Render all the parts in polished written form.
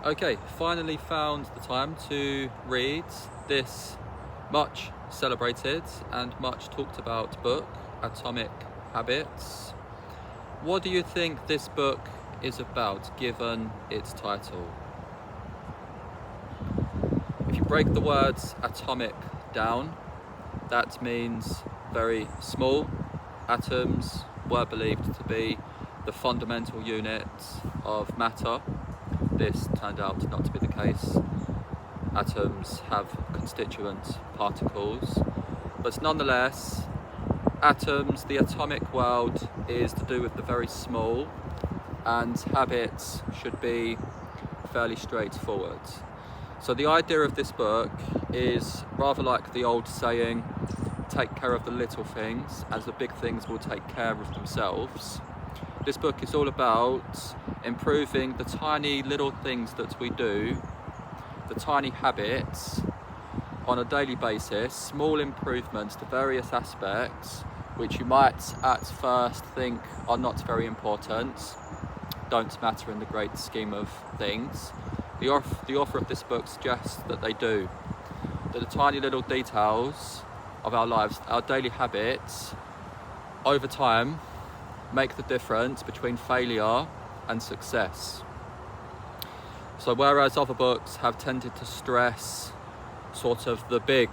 Okay, finally found the time to read this much celebrated and much talked about book, Atomic Habits. What do you think this book is about, given its title? If you break the words atomic down, that means very small. Atoms were believed to be the fundamental unit of matter. This turned out not to be the case. Atoms have constituent particles, but nonetheless, atoms, the atomic world, is to do with the very small, and habits should be fairly straightforward. So the idea of this book is rather like the old saying, take care of the little things as the big things will take care of themselves. This book is all about improving the tiny little things that we do, the tiny habits on a daily basis, small improvements to various aspects which you might at first think are not very important, don't matter in the great scheme of things. The author of this book suggests that they do, that the tiny little details of our lives, our daily habits, over time make the difference between failure and success. So whereas other books have tended to stress sort of the big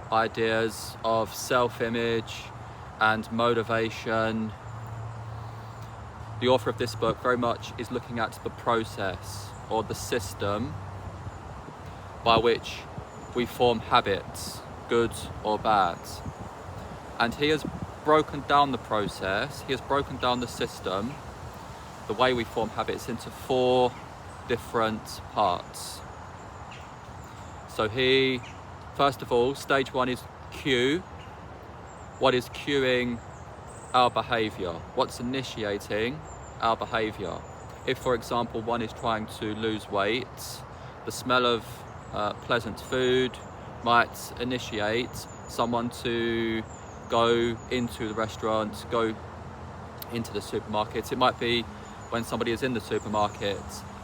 ideas of self-image and motivation, the author of this book very much is looking at the process or the system by which we form habits, good or bad. And he has broken down the process, he has broken down the system, the way we form habits, into 4 different parts. So first of all, stage 1 is cue. What is cueing our behaviour? What's initiating our behaviour? If, for example, one is trying to lose weight, the smell of pleasant food might initiate someone to go into the restaurant, go into the supermarket. It might be when somebody is in the supermarket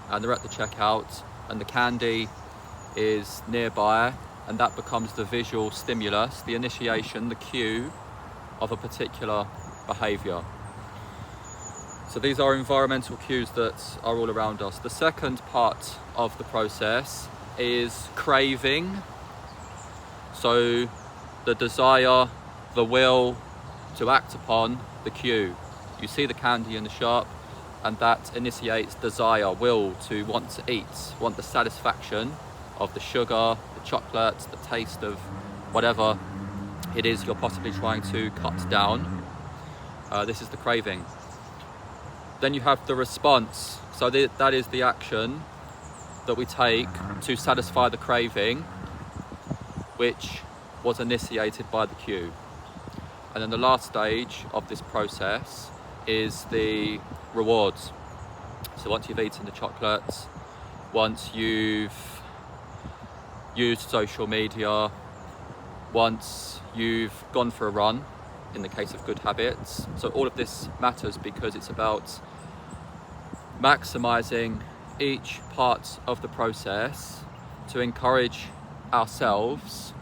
and they're at the checkout and the candy is nearby, and that becomes the visual stimulus, the initiation, the cue of a particular behaviour. So these are environmental cues that are all around us. The second part of the process is craving. So the desire, the will to act upon the cue. You see the candy in the shop, and that initiates desire, will to want to eat, want the satisfaction of the sugar, the chocolate, the taste of whatever it is you're possibly trying to cut down. This is the craving. Then you have the response. So that is the action that we take to satisfy the craving, which was initiated by the cue. And then the last stage of this process is the rewards. So once you've eaten the chocolate, once you've used social media, once you've gone for a run, in the case of good habits. So all of this matters because it's about maximizing each part of the process to encourage ourselves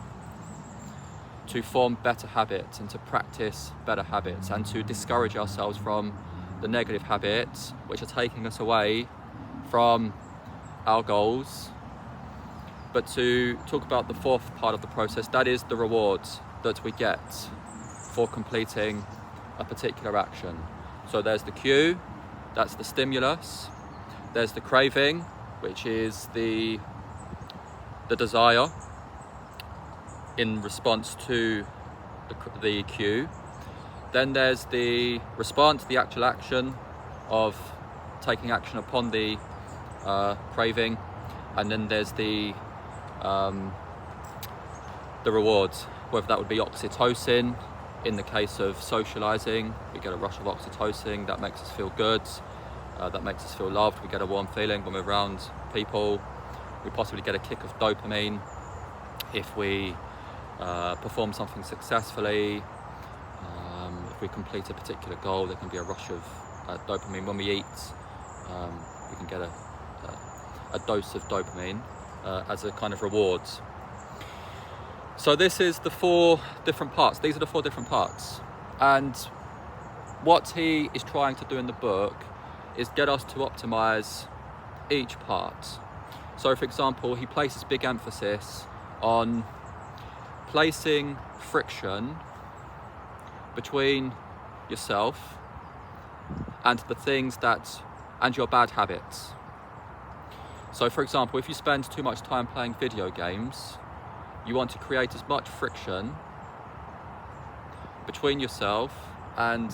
to form better habits and to practice better habits and to discourage ourselves from the negative habits which are taking us away from our goals. But to talk about the 4th part of the process, that is the rewards that we get for completing a particular action. So there's the cue, that's the stimulus. There's the craving, which is the desire in response to the cue. Then there's the response, the actual action of taking action upon the craving. And then there's the rewards, whether that would be oxytocin. In the case of socializing, we get a rush of oxytocin that makes us feel good, that makes us feel loved. We get a warm feeling when we're around people. We possibly get a kick of dopamine if we perform something successfully. If we complete a particular goal, there can be a rush of dopamine. When we eat, we can get a dose of dopamine as a kind of reward. So this is the 4 different parts. These are the 4 different parts. And what he is trying to do in the book is get us to optimize each part. So for example, he places big emphasis on placing friction between yourself and the things and your bad habits. So for example, if you spend too much time playing video games, you want to create as much friction between yourself and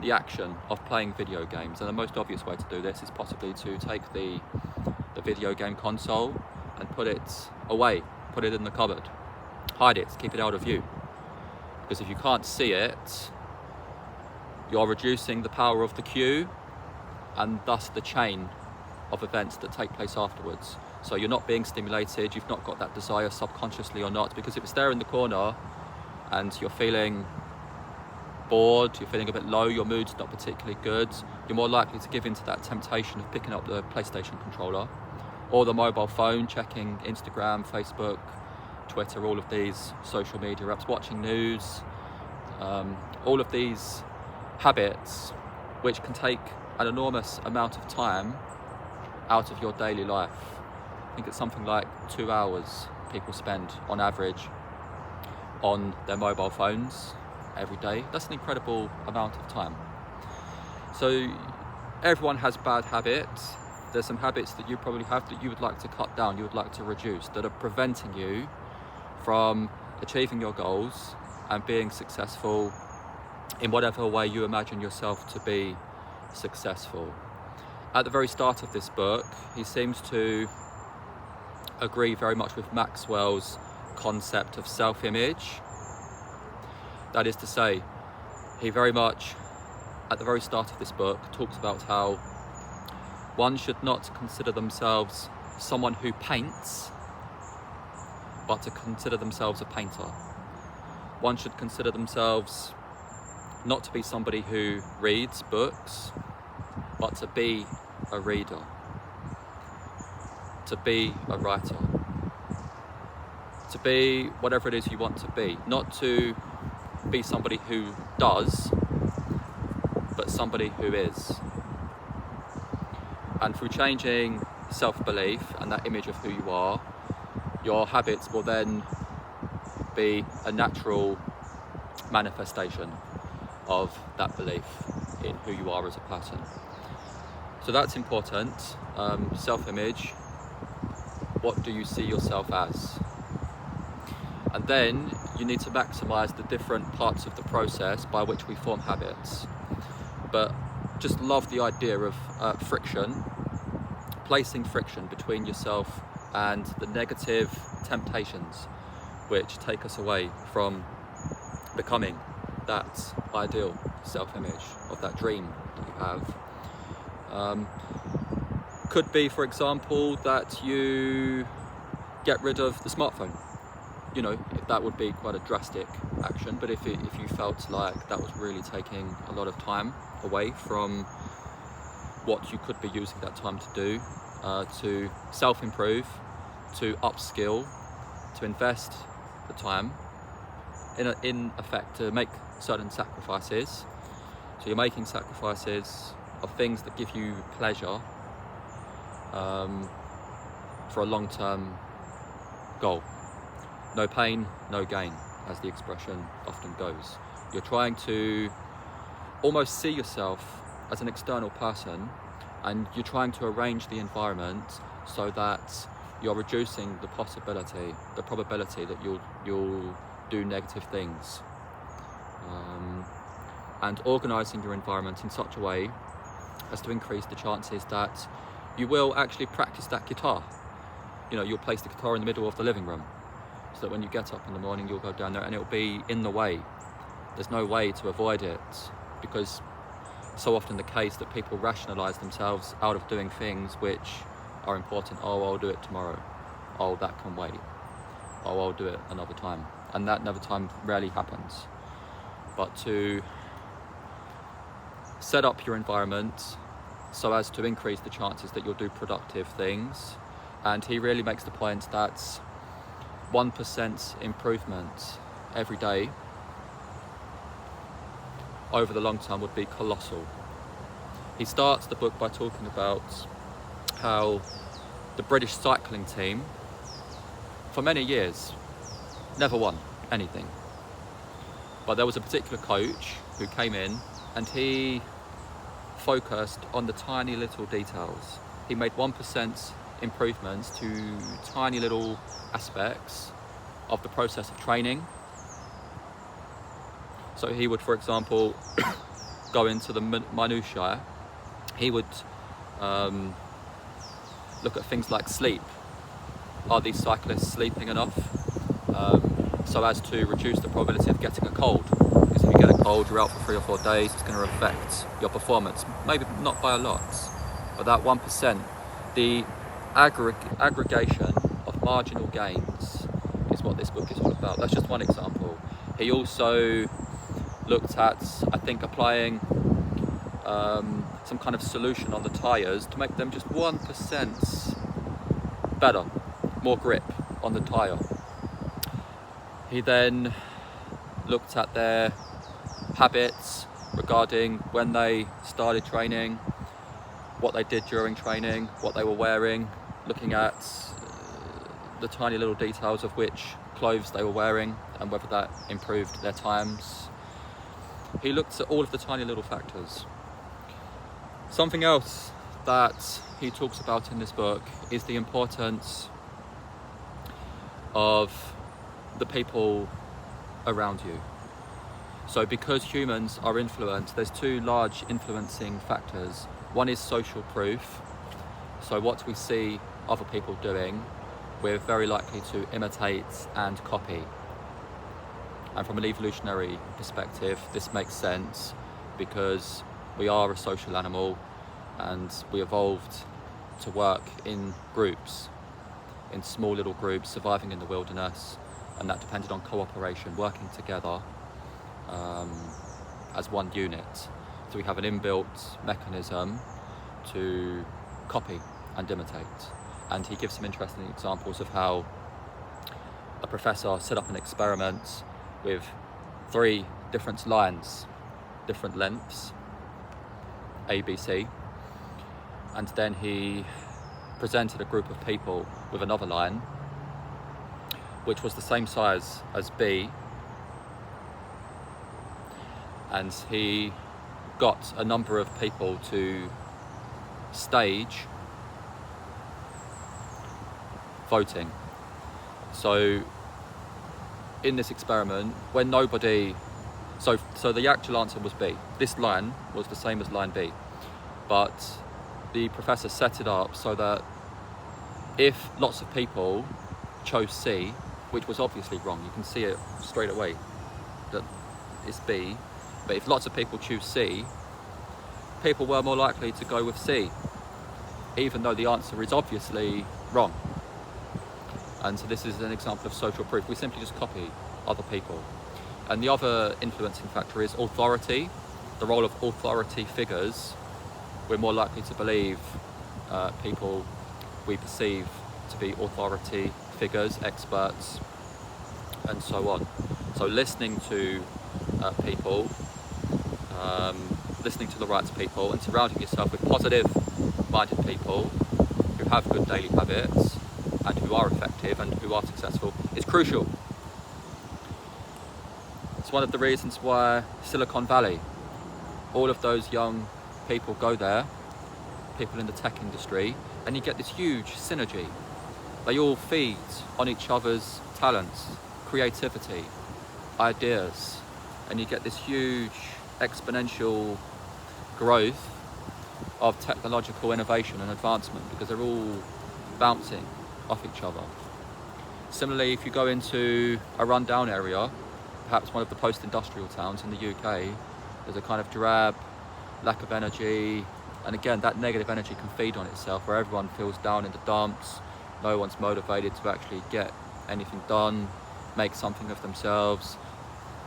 the action of playing video games. And the most obvious way to do this is possibly to take the video game console and put it away, put it in the cupboard, hide it, keep it out of view. Because if you can't see it, you're reducing the power of the cue and thus the chain of events that take place afterwards. So you're not being stimulated, you've not got that desire subconsciously or not, because if it's there in the corner and you're feeling bored, you're feeling a bit low, your mood's not particularly good, you're more likely to give into that temptation of picking up the PlayStation controller or the mobile phone, checking Instagram, Facebook, Twitter, all of these social media apps, watching news, all of these habits which can take an enormous amount of time out of your daily life. I think it's something like 2 hours people spend on average on their mobile phones every day. That's an incredible amount of time. So everyone has bad habits. There's some habits that you probably have that you would like to cut down, you would like to reduce, that are preventing you from achieving your goals and being successful in whatever way you imagine yourself to be successful. At the very start of this book, he seems to agree very much with Maxwell's concept of self-image. That is to say, he very much, at the very start of this book, talks about how one should not consider themselves someone who paints, but to consider themselves a painter. One should consider themselves not to be somebody who reads books, but to be a reader, to be a writer, to be whatever it is you want to be, not to be somebody who does, but somebody who is. And through changing self-belief and that image of who you are, your habits will then be a natural manifestation of that belief in who you are as a person. So that's important. Self-image. What do you see yourself as? And then you need to maximize the different parts of the process by which we form habits. But just love the idea of friction, placing friction between yourself and the negative temptations which take us away from becoming that ideal self-image of that dream that you have. Could be, for example, that you get rid of the smartphone. You know, that would be quite a drastic action, but if you felt like that was really taking a lot of time away from what you could be using that time to do, to self-improve, to upskill, to invest the time, in effect, to make certain sacrifices. So you're making sacrifices of things that give you pleasure for a long-term goal. No pain, no gain, as the expression often goes. You're trying to almost see yourself as an external person, and you're trying to arrange the environment so that you're reducing the probability that you'll do negative things, and organising your environment in such a way as to increase the chances that you will actually practice that guitar. You know, you'll place the guitar in the middle of the living room, so that when you get up in the morning, you'll go down there and it'll be in the way. There's no way to avoid it, because it's so often the case that people rationalise themselves out of doing things which are important. Oh, I'll do it tomorrow. Oh, that can wait. Oh, I'll do it another time. And that another time rarely happens. But to set up your environment so as to increase the chances that you'll do productive things, And he really makes the point that 1% improvement every day over the long term would be colossal. He starts the book by talking about how the British cycling team, for many years, never won anything. But there was a particular coach who came in and he focused on the tiny little details. He made 1% improvements to tiny little aspects of the process of training. So he would, for example, go into the minutiae. He would look at things like sleep. Are these cyclists sleeping enough so as to reduce the probability of getting a cold? Because if you get a cold, you're out for 3 or 4 days, it's going to affect your performance. Maybe not by a lot, but that 1%, the aggregation of marginal gains is what this book is all about. That's just one example. He also looked at, I think, applying some kind of solution on the tyres to make them just 1% better, more grip on the tyre. He then looked at their habits regarding when they started training, what they did during training, what they were wearing, looking at the tiny little details of which clothes they were wearing and whether that improved their times. He looked at all of the tiny little factors. Something else that he talks about in this book is the importance of the people around you. So because humans are influenced, there's 2 large influencing factors. One is social proof. So what we see other people doing, we're very likely to imitate and copy. And from an evolutionary perspective, this makes sense because we are a social animal and we evolved to work in groups, in small little groups, surviving in the wilderness, and that depended on cooperation, working together as one unit. So we have an inbuilt mechanism to copy and imitate. And he gives some interesting examples of how a professor set up an experiment with 3 different lines, different lengths, A, B, C, and then he presented a group of people with another line which was the same size as B, and he got a number of people to stage voting. So in this experiment, when nobody, so the actual answer was B. This line was the same as line B, but the professor set it up so that if lots of people chose C, which was obviously wrong, you can see it straight away that it's B, but if lots of people choose C, people were more likely to go with C, even though the answer is obviously wrong. And so this is an example of social proof. We simply just copy other people. And the other influencing factor is authority, the role of authority figures. We're more likely to believe people we perceive to be authority figures, experts, and so on. So listening to people, listening to the right people, and surrounding yourself with positive-minded people who have good daily habits and who are effective and who are successful is crucial. It's one of the reasons why Silicon Valley, all of those young people go there, people in the tech industry, and you get this huge synergy. They all feed on each other's talents, creativity, ideas, and you get this huge exponential growth of technological innovation and advancement because they're all bouncing off each other. Similarly, if you go into a rundown area, perhaps one of the post-industrial towns in the UK, there's a kind of drab, lack of energy, and again, that negative energy can feed on itself where everyone feels down in the dumps, no one's motivated to actually get anything done, make something of themselves,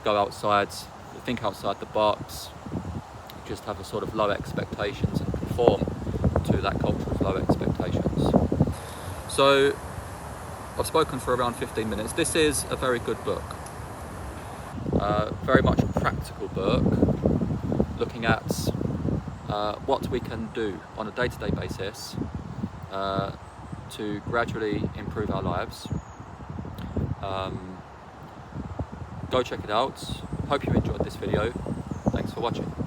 go outside, think outside the box, just have a sort of low expectations and conform to that culture of low expectations. So I've spoken for around 15 minutes. This is a very good book. Very much a practical book, looking at what we can do on a day-to-day basis to gradually improve our lives. Go check it out. Hope you enjoyed this video. Thanks for watching.